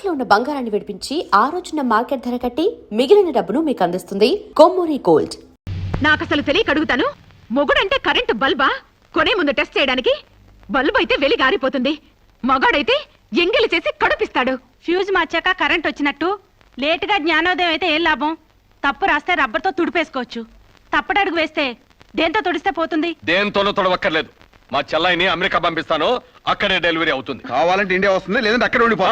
తాకట్లో ఉన్న బంగారాన్ని విడిపించి ఆ రోజున మార్కెట్ ధర కట్టి మిగిలిన డబ్బును మీకు అందిస్తుంది కొమ్మూరి గోల్డ్. నాకసలు తెలియక అడుగుతాను, మొగుడంటే కరెంటు బల్బా? కొనే ముందు టెస్ట్ చేయడానికి బల్బు అయితే వెలి గారిపోతుంది, మగాడైతే ఎంగిలి చేసి కడుపిస్తాడు. ఫ్యూజ్ మార్చాక కరెంట్ వచ్చినట్టు లేటుగా జ్ఞానోదయం అయితే ఏం లాభం? తప్పు రాస్తే రబ్బర్తో తుడిపేసుకోవచ్చు, తప్పటడుగు వేస్తే దేంతో తుడిస్తే పోతుంది? దేంతోనూ తొడవక్కర్లేదు. మా చెల్లాయిని అమెరికా పంపిస్తాను, అక్కడే డెలివరీ అవుతుంది. కావాలంటే ఇండియా వస్తుంది, లేదంటే అక్కడ ఉండిపో.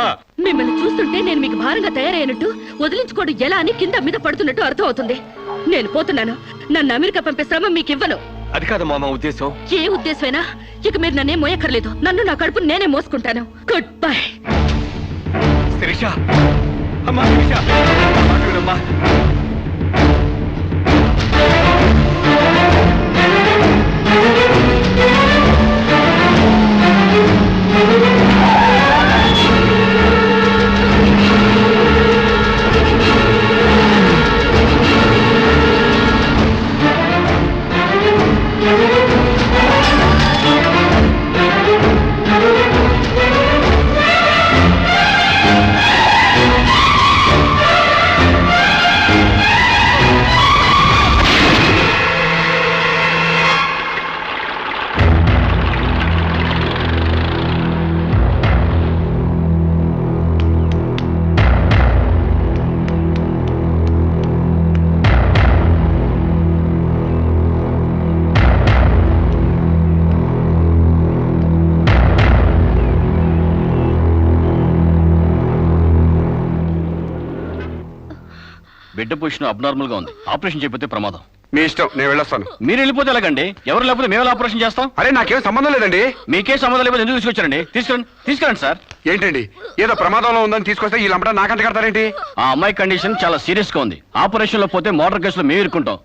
మిమ్మల్ని చూస్తుంటే నేను మీకు భారంగా తయారైనట్టు, వదిలించుకోవడం ఎలా అని కింద మీద పడుతున్నట్టు అర్థం అవుతుంది. నేను పోతున్నాను. నన్ను అమెరికా పంపిస్తామో మీకు ఇవ్వను. అది కాదు మామ ఉద్దేశం. ఏ ఉద్దేశమైనా ఇక మీరు నన్నే మోయక్కర్లేదు. నన్ను నా కడుపు నేనే మోసుకుంటాను. Good bye. శిరీష, అమ్మా శిరీష, అమ్మా. బిడ్డ పొజిషన్ అబ్నార్మల్ గా ఉంది. ఆపరేషన్ చేయకపోతే ప్రమాదం. మీ ఇష్టం, నేను వెళ్ళొస్తాను. మీరు వెళ్ళిపోతే ఎలాగండి? ఎవరు లేకపోతే మేము ఆపరేషన్ చేస్తాం. అరే నాకేం సంబంధం లేదండి. మీకే సంబంధం లేకపోతే ఎందుకు తీసుకొచ్చారండి? తీసుకురండి సార్. ఏంటండి, ఏదో ప్రమాదంలో ఉందని తీసుకొస్తే ఈ లంపట నాకంత కడతారేంటి? ఆ అమ్మాయి కండిషన్ చాలా సీరియస్ గా ఉంది. ఆపరేషన్ లో పోతే మోటార్ కేసులో మేము ఇరుక్కుంటాం.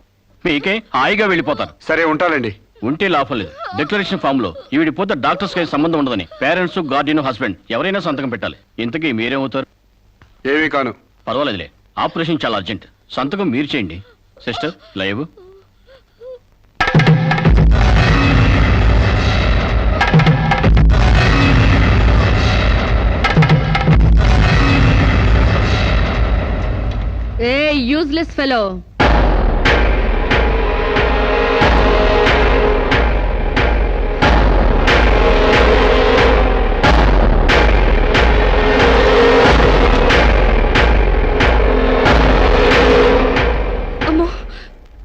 మీకే హాయిగా వెళ్ళిపోతారు. సరే ఉంటానండి. ఉంటే లాభం లేదు. డిక్లరేషన్ ఫామ్ లో ఈవిడి పోతే డాక్టర్స్ కి సంబంధం ఉండదని పేరెంట్స్, గార్డియన్, హస్బెండ్ ఎవరైనా సంతకం పెట్టాలి. ఇంతకీ మీరేమవుతారు? ఏమీ కాను. పర్వాలేదులే, ఆపరేషన్ చాలా అర్జెంట్. సంతకం మీరు చేయండి. Sister live. ఏ యూజ్లెస్ ఫెలో,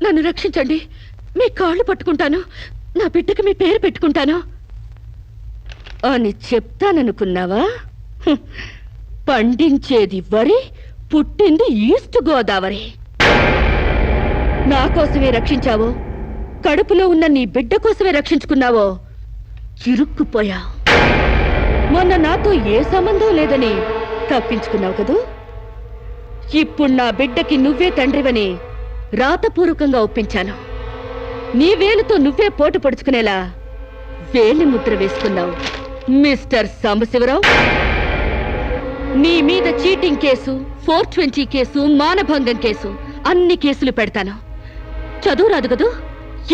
నన్ను రక్షించండి. మీ కాళ్ళు పట్టుకుంటాను, నా బిడ్డకి మీ పేరు పెట్టుకుంటాను అని చెప్తాననుకున్నావా? పండించేది వరి, పుట్టింది ఈస్ట్ గోదావరి. నా కోసమే రక్షించావో, కడుపులో ఉన్న నీ బిడ్డ కోసమే రక్షించుకున్నావో చిరుక్కుపోయావు. మొన్న నాతో ఏ సంబంధం లేదని తప్పించుకున్నావు కదూ. ఇప్పుడు నా బిడ్డకి నువ్వే తండ్రివని రాతపూర్వకంగా ఒప్పించాను. నీ వేలుతో నువ్వే పోటు పడుచుకునేలా వేలి ముద్ర వేసుకున్నావు మిస్టర్ సాంబశివరావు. నీ మీద చీటింగ్ కేసు, 420 కేసు, మానభంగం కేసు, అన్ని కేసులు పెడతాను. చదువు రాదు కదూ,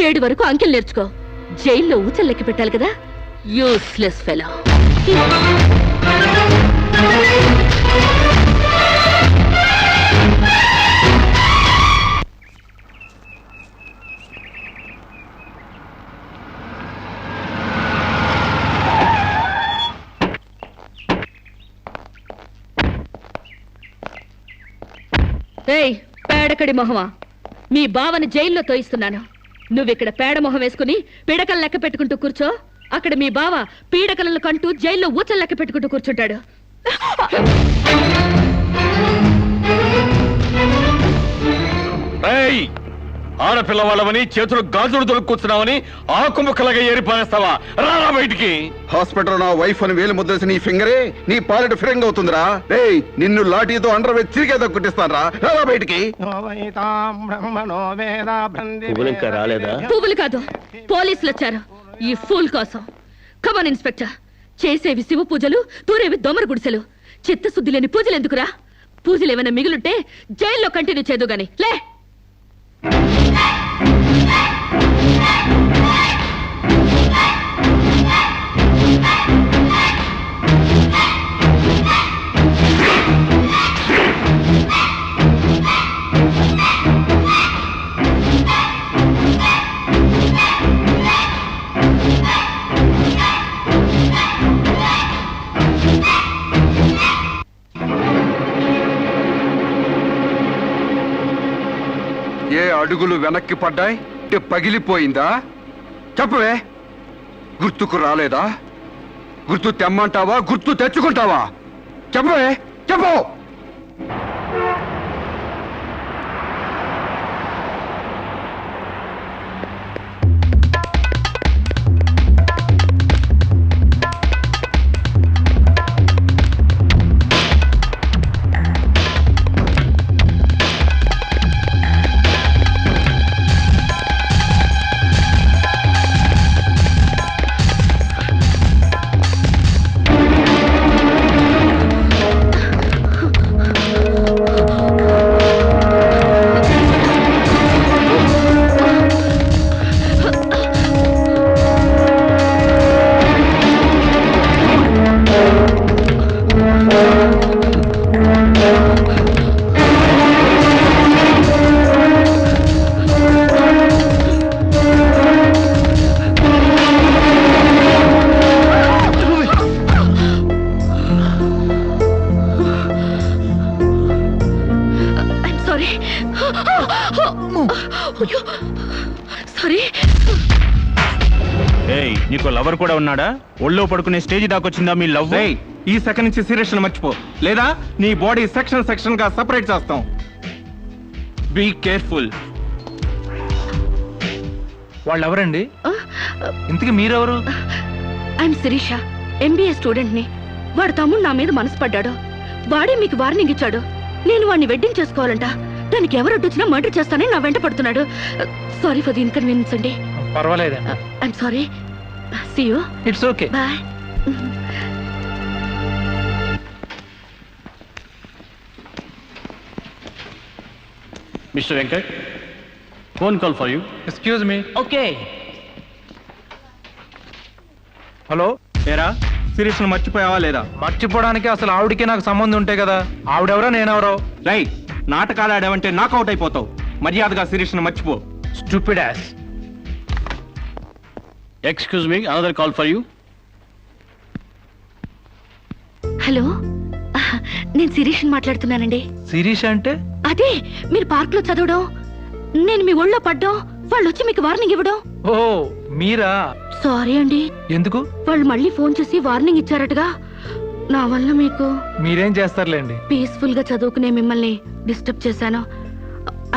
7 వరకు అంకెలు నేర్చుకో. జైల్లో ఊచలు లెక్క పెట్టాలి కదా. Useless fellow. ఏయ్ పేడకడి మొహమా, మీ బావని జైల్లో తోయిస్తున్నాను. నువ్విక్కడ పేడ మొహం వేసుకుని పీడకలు లెక్క పెట్టుకుంటూ కూర్చో. అక్కడ మీ బావ పీడకలను కంటూ జైల్లో ఊచలు లెక్క పెట్టుకుంటూ కూర్చుంటాడు. ఆడపిల్లవాళ్ళవని చేతులు గాజులు దొరుకుతున్నావని ఆకుముక్కలుగా ఏరిపారేస్తావా? రారా బయటికి. హాస్పిటల్ నా వైఫ్ అని వేలు ముద్రేసి నీ ఫింగరే నీ పాలిట ఫిరంగ్ అవుతుందిరా. ఏయ్ నిన్ను లాఠీతో అండర్ వేసి తిరిగేదో కుట్టిస్తాను రా. రారా బయటికి. పువ్వులు కాదు, పోలీసులు వచ్చారు ఈ ఫూల్ కోసం. Come on inspector. చేసేవి శివ పూజలు, తూరేవి దొమర గుడిసెలు. చిత్తశుద్ధి లేని పూజలు ఎందుకురా? పూజలు ఏమైనా మిగులుంటే జైల్లో కంటిన్యూ చేదు గాని లే. అడుగులు వెనక్కి పడ్డాయి అంటే పగిలిపోయిందా? చెప్పవే, గుర్తుకు రాలేదా? గుర్తు తెమ్మంటావా, గుర్తు తెచ్చుకుంటావా? చెప్పవే, చెప్పు. Sorry sorry. ఏయ్, నీకు లవర్ కూడా ఉన్నాడా? ఒళ్ళో పడుకునే స్టేజ్ దాకొచ్చిందా మీ లవ్? ఈ సెకండ్ నుంచి సీరియస్ మర్చిపో, లేదా నీ బాడీ సెక్షన్ సెక్షన్ గా సెపరేట్ చేస్తాం. Be careful. వాళ్ళు ఎవరండి? ఇంతకీ మీరెవరు? ఐఎమ్ శిరీష, ఎంబీఏ స్టూడెంట్ ని. వాడు తమ్ముడు నా మీద మనసు పడ్డాడు. వాడే మీకు వార్నింగ్ ఇచ్చాడు. నేను వాడిని వెడ్డింగ్ చేసుకోవాలంట. దానికి ఎవరు అడ్డొచ్చినా మర్డర్ చేస్తానని నా వెంట పడుతున్నాడు. సారీ ఫర్ ది ఇన్కన్వీనియన్స్ అండి. పర్వాలేదండి. I'm sorry. See you. It's okay. Bye. Mister Venkat, phone call for you. Excuse me. Okay. Hello, ఏరా శిరీష్ మర్చిపోయావా లేదా? మర్చిపోవడానికి అసలు ఆవిడికి నాకు సంబంధం ఉంటే కదా. ఆవిడెవరో నేనెవరో. రై, నాటకాలు ఆడావంటే నాకౌట్ అయిపోతావు. మర్యాదగా శిరీష్ మర్చిపో. Stupid ass. Excuse me, another call for you. Hello, నేను శిరీష్ మాట్లాడుతున్నానండి. శిరీష్ అంటే? అదే మీరు పార్క్ లో చదవడం, నేను మీ ఒళ్ళో పడ్డం, వాళ్ళు వచ్చి మీకు వార్నింగ్ ఇవ్వడం. ఓ మీరా? సారీ అండి. ఎందుకు? వాళ్ళు మళ్ళీ ఫోన్ చేసి వార్నింగ్ ఇచ్చారటగా. నా వల్ల మీకు. మీరేం చేస్తారులేండి. పీస్ఫుల్ గా చదువుకునే మిమ్మల్ని డిస్టర్బ్ చేశాను.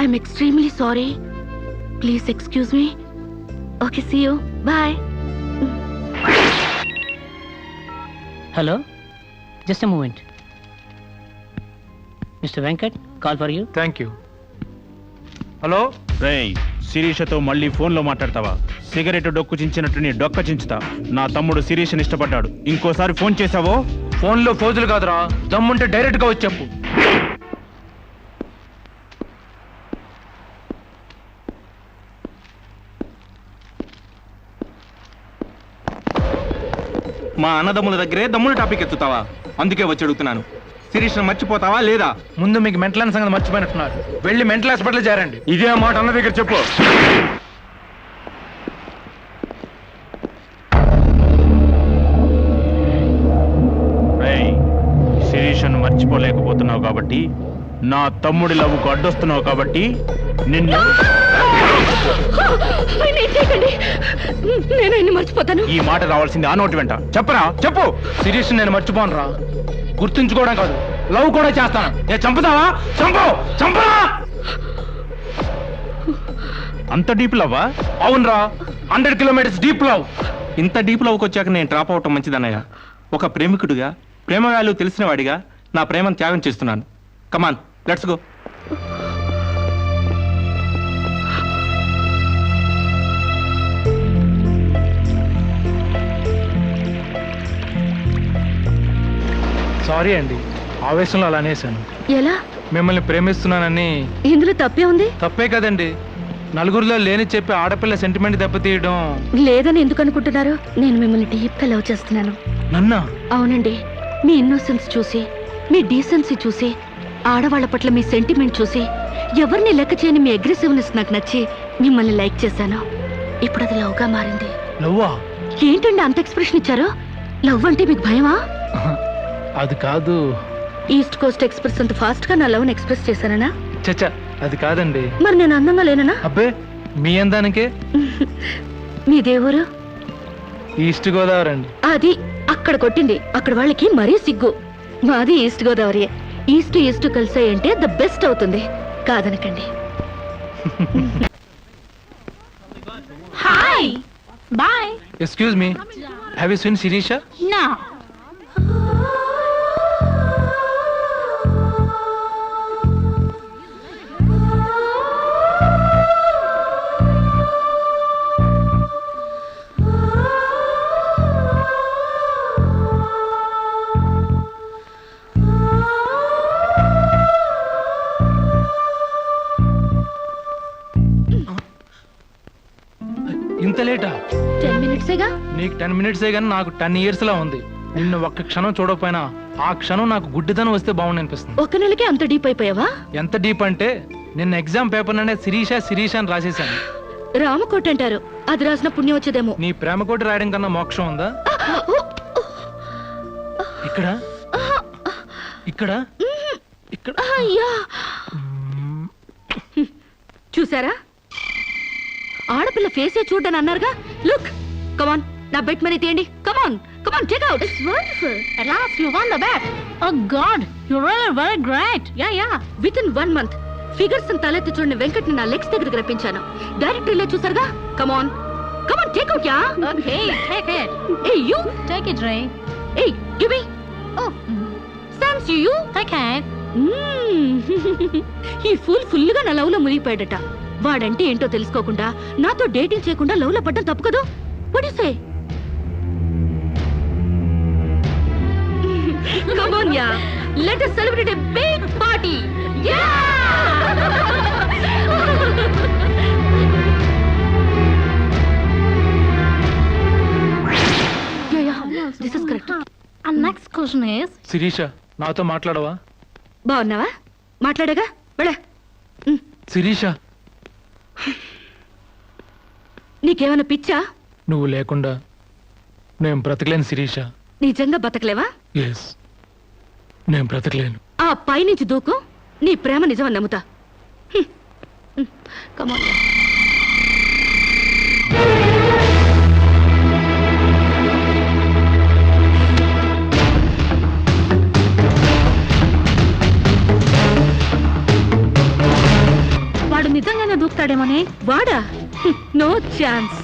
I'm extremely sorry. Please excuse me. Okay, see you. Bye. Hello, just a moment. Mr. Venkat, call for you. Thank you. Hello, రేయ్, శిరీషతో మళ్ళీ ఫోన్లో మాట్లాడతావా? సిగరెట్ డొక్కు చించినట్టు నీ డొక్క చించుతా. నా తమ్ముడు శిరీష్ని ఇష్టపడ్డాడు. ఇంకోసారి ఫోన్ చేసావో ఫోన్లో ఫోజులు కాదురా, దమ్ముంటే డైరెక్ట్ గా వచ్చి చెప్పు. మా అన్నదమ్ముల దగ్గరే దమ్ముల టాపిక్ ఎత్తుతావా? అందుకే వచ్చి అడుగుతున్నాను. శిరీష్ మర్చిపోతావా లేదా? ముందు మీకు మెంటల్ సంగతి మర్చిపోయినట్టున్నారు. వెళ్ళి మెంటల్ హాస్పిటల్ చేరండి. ఇదే మాట అన్న దగ్గర చెప్పు. రేయ్, శిరీషను మర్చిపోలేకపోతున్నావు కాబట్టి, నా తమ్ముడి లవ్వుకు అడ్డొస్తున్నావు కాబట్టి నిన్ను. నేను ఆయన్ని మర్చిపోతాను. ఈ మాట రావాల్సింది ఆ నోటి వెంట. చెప్పరా, చెప్పు. శిరీష్ నేను మర్చిపోను రా. గుర్తుంచుకోవడం కాదు, లవ్ కూడా చేస్తాను. ఏ చంపుతావా? చంపు, చంపరా. అంత డీప్ లవ్వా? అవునరా, 100 కిలోమీటర్స్ డీప్ లవ్. ఇంత డీప్ లవ్కి వచ్చాక నేను డ్రాప్ అవటం మంచిదన్నయ్య. ఒక ప్రేమికుడిగా, ప్రేమ వాల్యూ తెలిసిన వాడిగా నా ప్రేమను త్యాగం చేస్తున్నాను. కమాన్, లెట్స్ గో. సారీ అండి, ఆవేశంలో అలా అనేసాను. ఎలా? మిమ్మల్ని ప్రేమిస్తున్నానని. ఇందులో తప్పే ఉంది? తప్పే కదండి. నలుగురిలో లేని చెప్పి ఆడపిల్ల సెంటిమెంట్ దెబ్బతీయడం. లేదని ఎందుకు అనుకుంటున్నారు? నేను మిమ్మల్ని డీప్ గా లవ్ చేస్తున్నాను. నన్నా? అవునండి. మీ ఇన్నోసెన్స్ చూసి, మీ డీసెన్సీ చూసి, ఆడవాళ్ల పట్ల మీ సెంటిమెంట్ చూసి, ఎవరిని లెక్క చేయని మీ అగ్రెసివ్నెస్ నాకు నచ్చి మిమ్మల్ని లైక్ చేశాను. ఇప్పుడు అది లవ్ గా మారింది. లవ్వా? ఏంటండి అంత ఎక్స్ప్రెషన్ ఇచ్చారు? లవ్ అంటే మీకు భయమా? అది కాదు. ఈస్ట్ కోస్ట్ ఎక్స్ప్రెస్ అంత ఫాస్ట్ గా నా లవ్ ఎక్స్ప్రెస్ చేశానా? చచ్చా, అది కాదండి. మరి నేను అందంగా లేననా? అబ్బే, మీ అందానికే. మీ దేవురు? ఈస్ట్ గోదావరి అండి. అది అక్కడ కొట్టింది. అక్కడ వాళ్ళకి మరీ సిగ్గు. మాది ఈస్ట్ గోదావరి. ఈస్ట్ ఈస్ట్ కలిసాయంటే ద బెస్ట్ అవుతుంది. కాదనకండి. Hi bye. Excuse me, have you seen Sirisha? నా ఇంత లేటా? 10 మినిట్సేగా. నీకు 10 మినిట్సే కానీ నాకు 10 years లా ఉంది. నిన్ను ఒక్క క్షణం చూడకపోయినా ఆ క్షణం నాకు గుడ్డిదనం వస్తే బాగుండి అనిపిస్తుంది. ఒక నెలకి అంత డీప్ అయిపోయావా? ఎంత డీప్ అంటే నిన్న ఎగ్జామ్ పేపర్ ననే శిరీష శిరీష అని రాసేశాను. రామకోట అంటారు. అది రాసిన పుణ్యం వచ్చేదేమో. నీ ప్రేమ కోటి రాయడం కన్నా మోక్షం ఉందా? ఇక్కడ ఇక్కడ ఇక్కడ అయ్యా, చూసారా? ఆడపిల్ల ఫేసే చూడని అన్నారుగా. లుక్, కమాన్, నా బెట్ మనీ తీయండి. Come on come on, take out. It's wonderful. at last you won the bet. Oh god, you're really very great. Yeah. With in 1 month figures తలెత్తి చూడని వెంకట్ నా లెగ్స్ దగ్గరికి రప్పించాను. డైరెక్టరీలో చూసారుగా. Come on come on, take out. Yeah, Okay, take it. Hey you, Take it, Ray. Hey give me. Oh, thanks you. take it. ఈ ఫుల్గా నా లవ్ లో మునిగిపోయాడట. వాడంటే ఏంటో తెలుసుకోకుండా నాతో డేటింగ్ చేయకుండా లవ్ లో పడ్డం తప్పు కదా. What you say? Come on, yeah. Let us celebrate a big party. Yeah! Yeah. This is correct. And next question is, Shirisha, నాతో మాట్లాడవా? బాగున్నావా? మాట్లాడగా వెళ్ళ. శిరీష, నీకేమైనా పిచ్చా? నువ్వు లేకుండా నేను బ్రతకలేను శిరీష. నిజంగా బతకలేవా? ఎస్, నేను బ్రతకలేను. ఆ పైనుంచి దూకు. నీ ప్రేమ నిజమని నమ్ముతా. కమాన్. వాడు నిజంగానే దూకుతాడేమోనే. వాడా? No chance.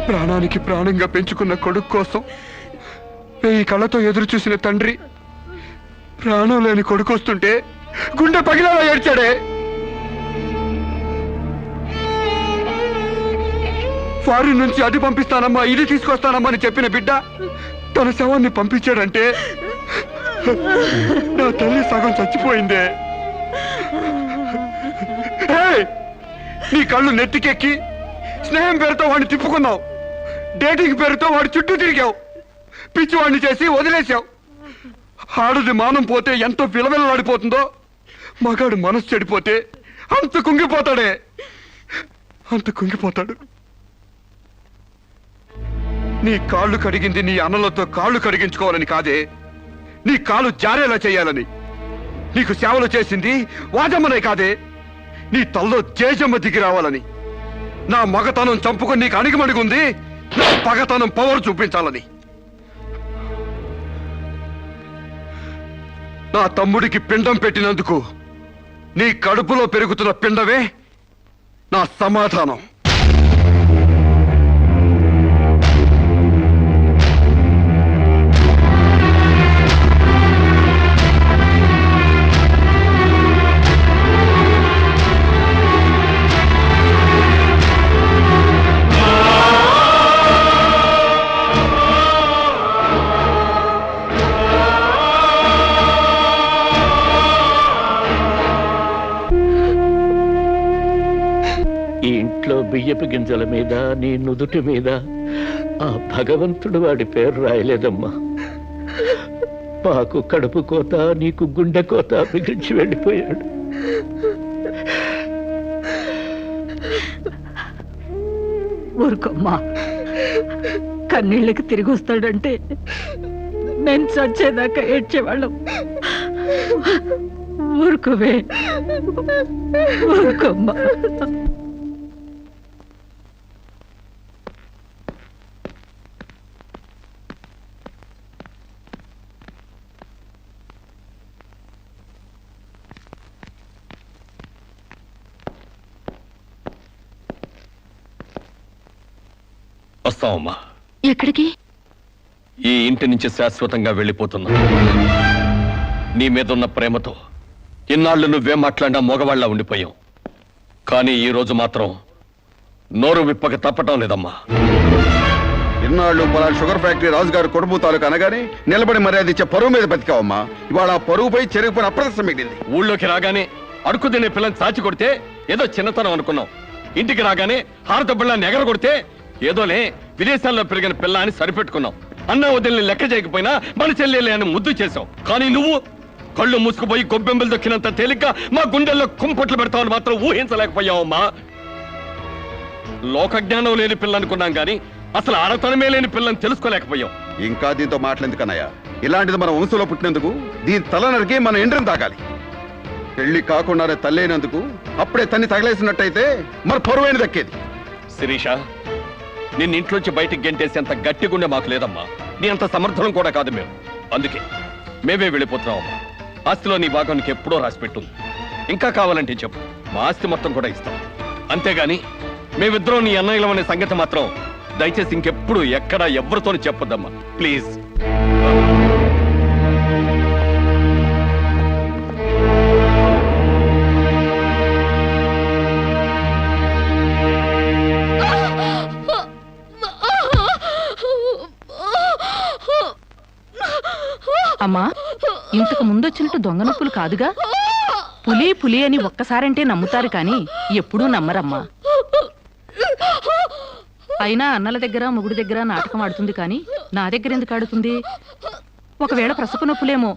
ప్రాణానికి ప్రాణంగా పెంచుకున్న కొడుకు కోసం 1000 కళ్ళతో ఎదురు చూసిన తండ్రి ప్రాణం లేని కొడుకు వస్తుంటే గుండె పగిలేలా ఏడ్చాడే. ఫారిన్ నుంచి అది పంపిస్తానమ్మా ఇది తీసుకొస్తానమ్మా అని చెప్పిన బిడ్డ తన శవాన్ని పంపించాడంటే నా తల్లి సగం చచ్చిపోయిందే. నీ కళ్ళు నెత్తికెక్కి స్నేహం పేరుతో వాడిని తిప్పుకున్నావు. డేటింగ్ పేరుతో వాడి చుట్టూ తిరిగావు. పిచ్చివాడిని చేసి వదిలేశావు. ఆడది మానం పోతే ఎంతో విలవిలలాడిపోతుందో మగాడు మనసు చెడిపోతే అంత కుంగిపోతాడే, అంత కుంగిపోతాడు. నీ కాళ్ళు కడిగింది నీ అన్నలతో కాళ్ళు కడిగించుకోవాలని కాదే, నీ కాలు జారేలా చేయాలని. నీకు సేవలు చేసింది వాజమ్మనే కాదే, నీ తల్లో జేజమ్మ దిగి రావాలని. నా మగతనం చంపుకొని నీకు అణిగిమణిగుంది నా పగతనం పవర్ చూపించాలని. నా తమ్ముడికి పిండం పెట్టినందుకు నీ కడుపులో పెరుగుతున్న పిండమే నా సమాధానం. బియ్యపు గింజల మీద నీ నుదుటి మీద ఆ భగవంతుడు వాడి పేరు రాయలేదమ్మా. మాకు కడుపు కోత, నీకు గుండె కోత మిగిల్చి వెళ్ళిపోయాడు. ఊరుకోమ్మా, కన్నీళ్ళకి తిరిగి వస్తాడంటే నేను చచ్చేదాకా ఏడ్చేవాళ్ళం. ఊరుకోవే, ఊరుకోమ్మా. వస్తామమ్మా. ఎక్కడికి? ఈ ఇంటి నుంచి శాశ్వతంగా వెళ్ళిపోతున్నా. నీ మీదున్న ప్రేమతో ఇన్నాళ్ళు నువ్వేం మాట్లాడినా మగవాళ్ళ ఉండిపోయావు. కానీ ఈ రోజు మాత్రం నోరు విప్పక తప్పటం లేదమ్మా. ఇన్నాళ్ళు పలానా షుగర్ ఫ్యాక్టరీ రాజుగారు కొడుపు తాలూకు అనగానే నిలబడి మర్యాద ఇచ్చే పరువు మీద బతికావమ్మా. ఇవాళ ఆ పరువుపై చెరుగుపై అప్రదర్శనం మిగిలింది. ఊళ్ళోకి రాగానే అడుకు తినే పిల్లని చాచి కొడితే ఏదో చిన్నతనం అనుకున్నాం. ఇంటికి రాగానే హారతబ్బిళ్ళని ఎగర కొడితే ఏదోలే విదేశాల్లో పెరిగిన పిల్ల అని సరిపెట్టుకున్నాం. అన్న వదిలిని లెక్క చేయకపోయినా మన చెల్లెలే అని ముద్దు చేశావు. కానీ నువ్వు కళ్ళు మూసుకుపోయి గొబ్బెంబలు దొక్కినంత తేలిక మా గుండెల్లో కుంపట్లు పెడతావని మాత్రం ఊహించలేకపోయావమ్మా. లోకజ్ఞానం లేని పిల్ల అనుకున్నాం కానీ అసలు ఆడతనమే లేని పిల్లని తెలుసుకోలేకపోయాం. ఇంకా దీంతో మాట్లాడేందుకన్నయ్య, ఇలాంటిది మన వంశంలో పుట్టినందుకు దీని తల నరికి మన ఎండ్రం తాగాలి. పెళ్లి కాకుండానే తల్లైనందుకు అప్పుడే తన్ని తగలేసినట్టయితే మరి పరువైన దక్కేది. శిరీష, నిన్న ఇంట్లోంచి బయటికి గెంటేసేంత గట్టి గుండె మాకు లేదమ్మా. నీ అంత సమర్థనం కూడా కాదు మేము. అందుకే మేమే వెళ్ళిపోతున్నామమ్మా. ఆస్తిలో నీ భాగం నీకు ఎప్పుడో రాసి పెట్టుంది. ఇంకా కావాలంటే చెప్పు, మా ఆస్తి మొత్తం కూడా ఇస్తాం. అంతేగాని మేమిద్దరం నీ అన్నయ్యలం అనే సంగతి మాత్రం దయచేసి ఇంకెప్పుడు ఎక్కడా ఎవరితోనూ చెప్పొద్దమ్మా, ప్లీజ్. అమ్మా, ఇంతకు ముందొచ్చినట్టు దొంగ నొప్పులు కాదుగా? పులి పులి అని ఒక్కసారంటే నమ్ముతారు కానీ ఎప్పుడూ నమ్మరమ్మా. అయినా అన్నల దగ్గర మొగుడి దగ్గర నాటకం ఆడుతుంది కానీ నా దగ్గర ఎందుకు ఆడుతుంది? ఒకవేళ ప్రసవ నొప్పులేమో.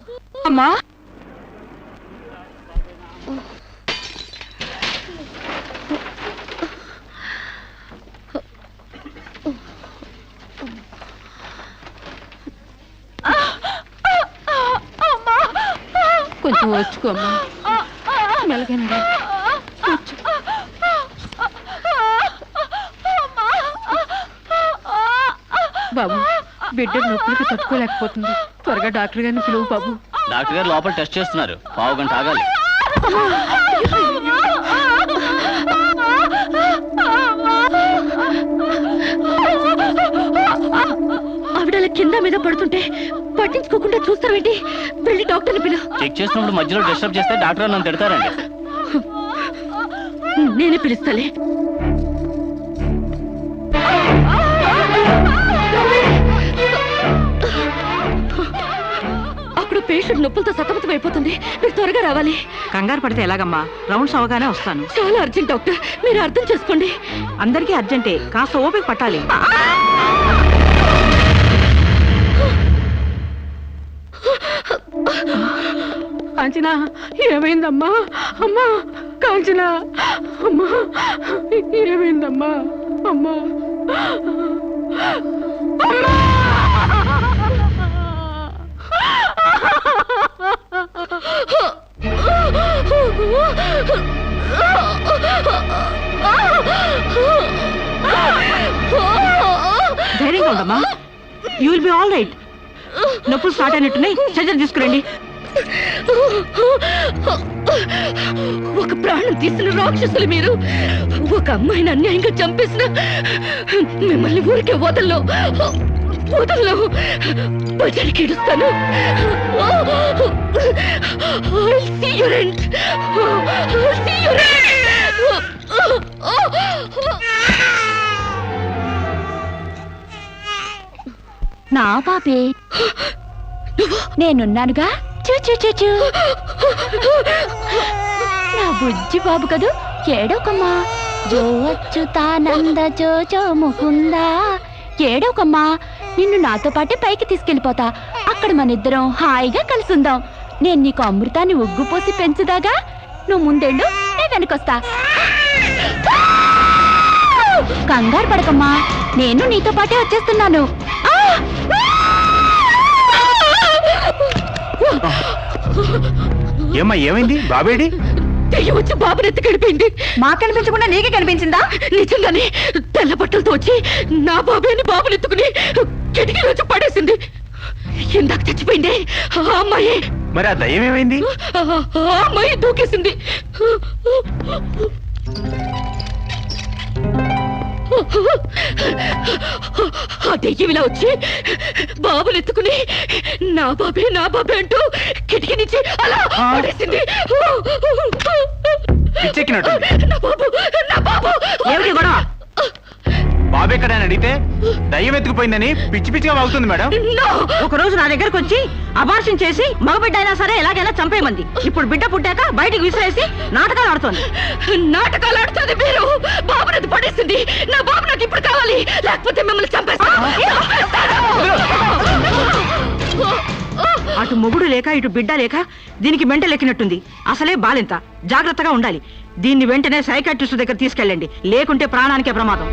అమ్మా, కొంచెం వచ్చుకోమ్మా. మెలగనండి. బాబు, బిడ్డ నొప్పులకి తట్టుకోలేకపోతుంది. త్వరగా డాక్టర్ గారిని పిలువు బాబు. డాక్టర్ గారు లోపల టెస్ట్ చేస్తున్నారు. పావు గంట ఆగాలి. ఆవిడ కింద మీద పడుతుంటే పట్టించుకోకుండా చూస్తావేంటి? వెళ్ళి డాక్టర్ని పిలు. చెక్ చేసినప్పుడు మధ్యలో డిస్టర్బ్ చేస్తే డాక్టర్ నన్ను తిడతారండి. నేనే పిలుస్తాలే. అక్కడ పేషెంట్ నొప్పులతో సతమతం అయిపోతుంది. మీరు త్వరగా రావాలి. కంగారు పడితే ఎలాగమ్మా? రౌండ్స్ అవగానే వస్తాను. చాలా అర్జెంట్ డాక్టర్, మీరు అర్థం చేసుకోండి. అందరికీ అర్జెంటే, కాస్త ఓపిక పట్టాలి. కాంచనా, ఏమైందమ్మా? అమ్మా కాంచనా, అమ్మా ఏమైందమ్మా? అమ్మా ధైర్యంగా ఉండమ్మా. You will be all right. నొప్పులు స్టార్ట్ అయినట్టున్నాయి, సర్జరీ తీసుకురండి. ఒక ప్రాణం తీసిన రాక్షసులు మీరు. ఒక అమ్మాయిని అన్యాయంగా చంపేసిన మిమ్మల్ని ఊరికే వదల్లో వదల్లో. బజార్కి ఇడుస్తాను. నా పాపే, నేనున్నానుగా. చూ నా బుజ్జి బాబు కదూ, ఏడోకమ్మా. జో అచ్యుతానంద జో జో ముకుంద. ఏడోకమ్మా, నిన్ను నాతో పాటే పైకి తీసుకెళ్ళిపోతా. అక్కడ మన ఇద్దరం హాయిగా కలిసి ఉందాం. నేను నీకు అమృతాన్ని ఉగ్గుపోసి పెంచుదాగా. నువ్వు ముందెళ్ళు, నేను వెనకొస్తా. కంగారు పడకమ్మా, నేను నీతో పాటే వచ్చేస్తున్నాను. ఏమ్మా ఏమైంది? బాబేడి? దెయ్యం వచ్చి బాబుని ఎత్తి గడిపోయింది. మాకు కనిపించకుండా నీకే కనిపించిందా? నిజంగానే తెల్ల బట్టలతో వచ్చి నా బాబేని బాబుని ఎత్తుకుని కిటికీలో వచ్చి పడేసింది. ఇందాక చచ్చిపోయింది ఆ అమ్మాయి. మరి ఆ దయ్యం ఏమైంది? ఆ అమ్మాయి దూకేసింది. ఆ దెయ్యం ఇలా వచ్చి బాబుని ఎత్తుకుని నా బాబే అంటూ కిటికీ నుంచి అలా పడేసింది. పిచ్చెక్కినట్టుంది. నా బాబు ఏమిటి గొడవ? బాబు ఎక్కడ అని అడిగితే దయ్యం ఎత్తుకుపోయిందని పిచ్చి పిచ్చిగా వాగుతుంది మేడం. ఒక రోజు నా దగ్గరకు వచ్చి అబార్షన్ చేసి మగబిడ్డ అయినా సరే ఎలాగైనా చంపేయమంది. ఇప్పుడు బిడ్డ పుట్టాక బయటికి విసిరేసి నాటకాలు ఆడుతోంది. నాటకాలు ఆడుతుంది మీరు. బాబునది పడేసింది. నా బాబు నాకు ఇప్పుడు కావాలి, లేకపోతే మిమ్మల్ని చంపేస్తాను. అటు మొగుడు లేక ఇటు బిడ్డ లేక దీనికి మెంటల్ ఎక్కినట్టుంది. అసలే బాలింత, జాగ్రత్తగా ఉండాలి. దీన్ని వెంటనే సైకాట్రిస్ట్ దగ్గర తీసుకెళ్ళండి, లేకుంటే ప్రాణానికే ప్రమాదం.